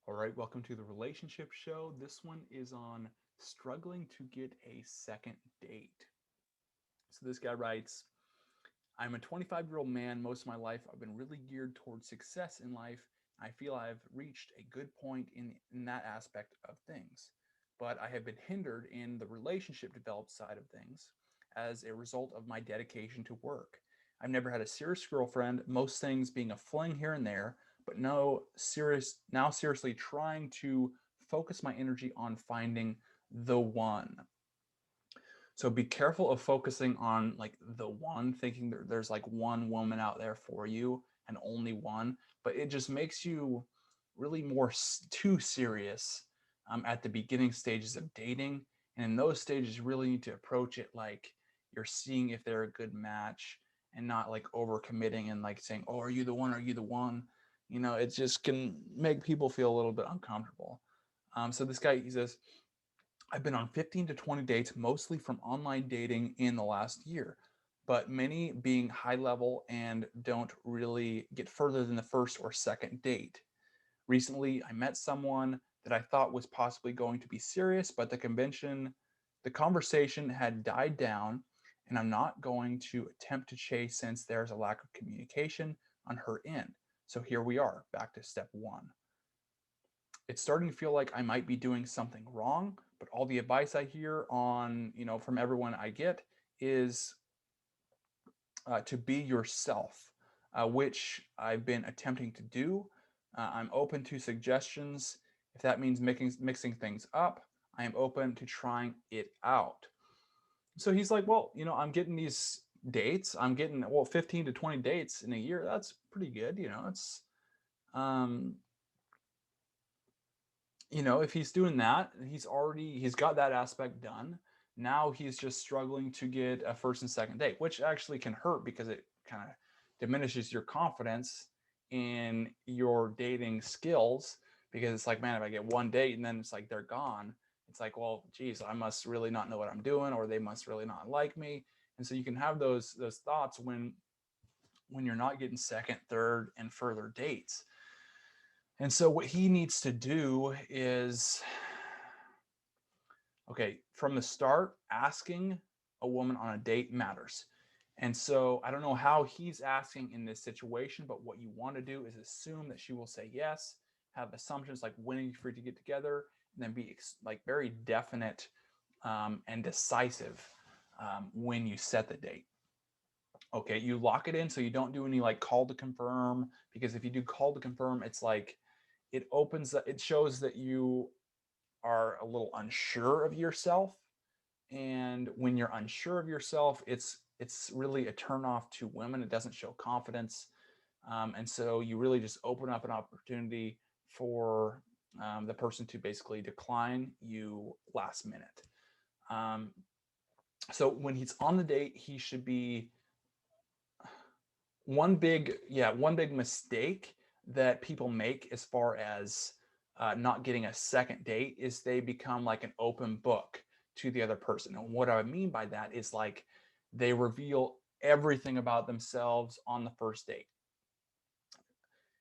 All right, welcome to the relationship show. This one is on struggling to get a second date. So this guy writes, I'm a 25-year-old man. Most of my life, I've been really geared towards success in life. I feel I've reached a good point in that aspect of things. But I have been hindered in the relationship developed side of things as a result of my dedication to work. I've never had a serious girlfriend, most things being a fling here and there, but now seriously trying to focus my energy on finding the one. So be careful of focusing on like the one, thinking there's like one woman out there for you and only one, but it just makes you really too serious at the beginning stages of dating. And in those stages, you really need to approach it like you're seeing if they're a good match and not like overcommitting and like saying, "Oh, are you the one? Are you the one?" It just can make people feel a little bit uncomfortable. So this guy, he says, I've been on 15 to 20 dates, mostly from online dating in the last year, but many being high level and don't really get further than the first or second date. Recently, I met someone that I thought was possibly going to be serious, but the conversation had died down, and I'm not going to attempt to chase since there's a lack of communication on her end. So here we are, back to step one. It's starting to feel like I might be doing something wrong, but all the advice I hear from everyone I get is to be yourself, which I've been attempting to do. I'm open to suggestions. If that means mixing things up, I am open to trying it out. So he's like, well, I'm getting these dates. I'm getting, 15 to 20 dates in a year. That's pretty good. Um, if he's doing that, he's got that aspect done. Now he's just struggling to get a first and second date, which actually can hurt because it kind of diminishes your confidence in your dating skills. Because it's like, man, if I get one date and then it's like they're gone, it's like, well, geez, I must really not know what I'm doing, or they must really not like me. And so you can have those thoughts when you're not getting second, third, and further dates. And so what he needs to do is, okay, from the start, asking a woman on a date matters. And so I don't know how he's asking in this situation, but what you want to do is assume that she will say yes, have assumptions like when are you free to get together, and then be like very definite and decisive when you set the date. Okay, you lock it in so you don't do any like call to confirm, because if you do call to confirm, it's like it shows that you are a little unsure of yourself. And when you're unsure of yourself, it's really a turnoff to women. It doesn't show confidence. And so you really just open up an opportunity for the person to basically decline you last minute. Um, so when he's on the date, he should be one big mistake that people make as far as not getting a second date is they become like an open book to the other person. And what I mean by that is like they reveal everything about themselves on the first date.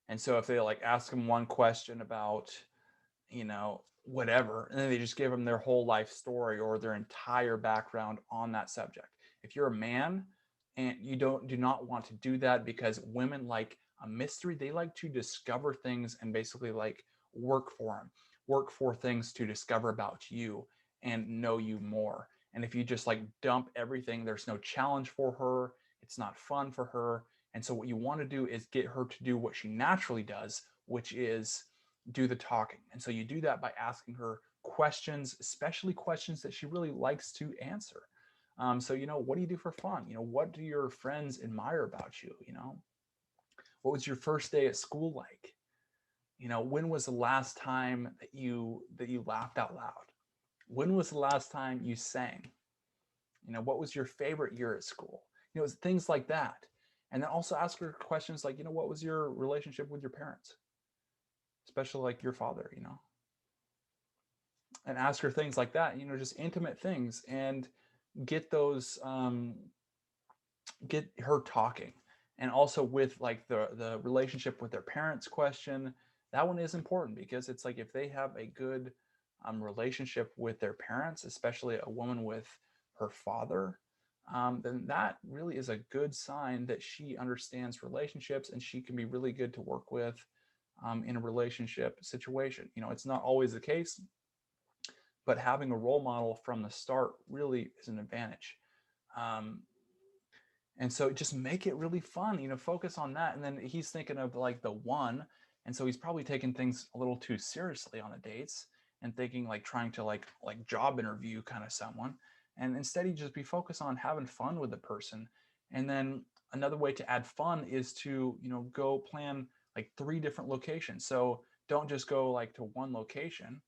And so if they like ask them one question about, whatever, and then they just give them their whole life story or their entire background on that subject. If you're a man and you do not want to do that, because women like a mystery, they like to discover things and basically like work for things to discover about you and know you more. And if you just like dump everything, there's no challenge for her, it's not fun for her. And so what you want to do is get her to do what she naturally does, which is do the talking. And so you do that by asking her questions, especially questions that she really likes to answer. So, what do you do for fun? What do your friends admire about you? What was your first day at school like? When was the last time that you laughed out loud? When was the last time you sang? What was your favorite year at school? It's things like that. And then also ask her questions like, what was your relationship with your parents, especially like your father, and ask her things like that, just intimate things, and get those, get her talking. And also with like the relationship with their parents question, that one is important because it's like if they have a good relationship with their parents, especially a woman with her father, then that really is a good sign that she understands relationships and she can be really good to work with in a relationship situation. You know, it's not always the case, but having a role model from the start really is an advantage. Um, and so just make it really fun, you know, focus on that. And then he's thinking of like the one. And so he's probably taking things a little too seriously on the dates and thinking like trying to like job interview kind of someone. And instead he just be focused on having fun with the person. And then another way to add fun is to, you know, go plan like 3 different locations. So don't just go like to one location,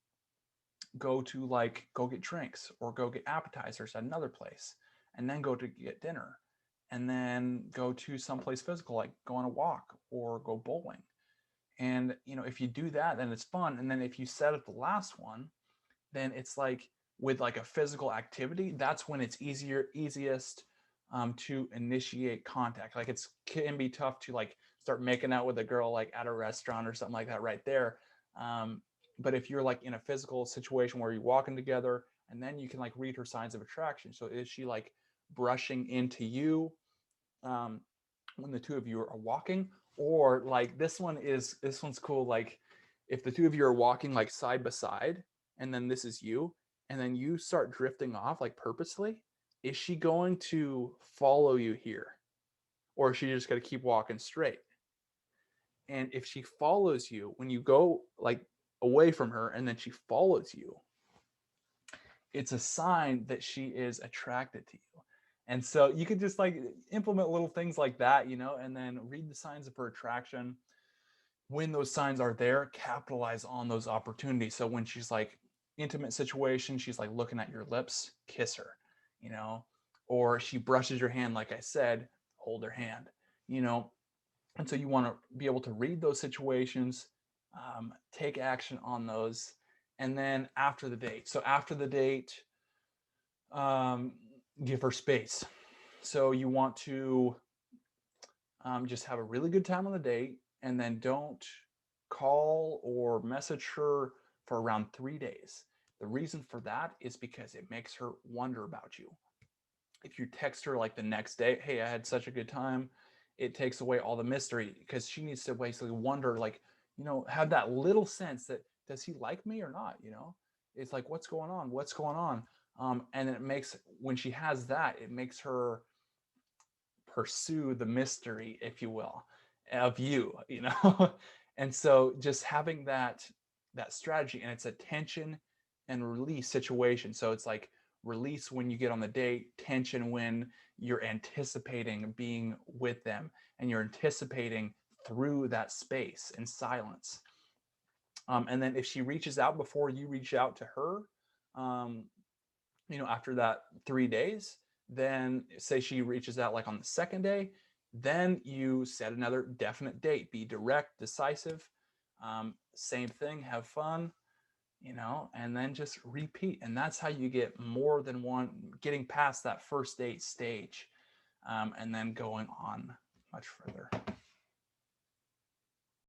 go to like go get drinks or go get appetizers at another place and then go to get dinner and then go to someplace physical like go on a walk or go bowling. And you know, if you do that, then it's fun. And then if you set up the last one, then it's like with like a physical activity, that's when it's easiest to initiate contact. Like it's can be tough to like start making out with a girl like at a restaurant or something like that right there. Um, but if you're like in a physical situation where you're walking together and then you can like read her signs of attraction. So is she like brushing into you um, when the two of you are walking? Or like this one's cool. Like if the two of you are walking like side by side and then this is you and then you start drifting off like purposely, is she going to follow you here? Or is she just going to keep walking straight? And if she follows you when you go like away from her and then she follows you, it's a sign that she is attracted to you. And so you could just like implement little things like that, you know, and then read the signs of her attraction. When those signs are there, capitalize on those opportunities. So when she's like intimate situation, she's like looking at your lips, kiss her, you know, or she brushes your hand, like I said, hold her hand, you know. And so you want to be able to read those situations, take action on those. And then after the date, so after the date, um, give her space. So you want to just have a really good time on the date and then don't call or message her for around 3 days. The reason for that is because it makes her wonder about you. If you text her like the next day, hey, I had such a good time, it takes away all the mystery because she needs to basically wonder, like, you know, have that little sense that does he like me or not? You know, it's like, what's going on? What's going on? And it makes, when she has that, it makes her pursue the mystery, if you will, of you, you know. And so just having that strategy, and it's a tension and release situation. So it's like release when you get on the date, tension when you're anticipating being with them and you're anticipating through that space and silence. And then if she reaches out before you reach out to her, um, you know, after that 3 days, then say she reaches out like on the second day, then you set another definite date. Be direct, decisive. Same thing, have fun, you know, and then just repeat. And that's how you get more than one, getting past that first date stage, and then going on much further.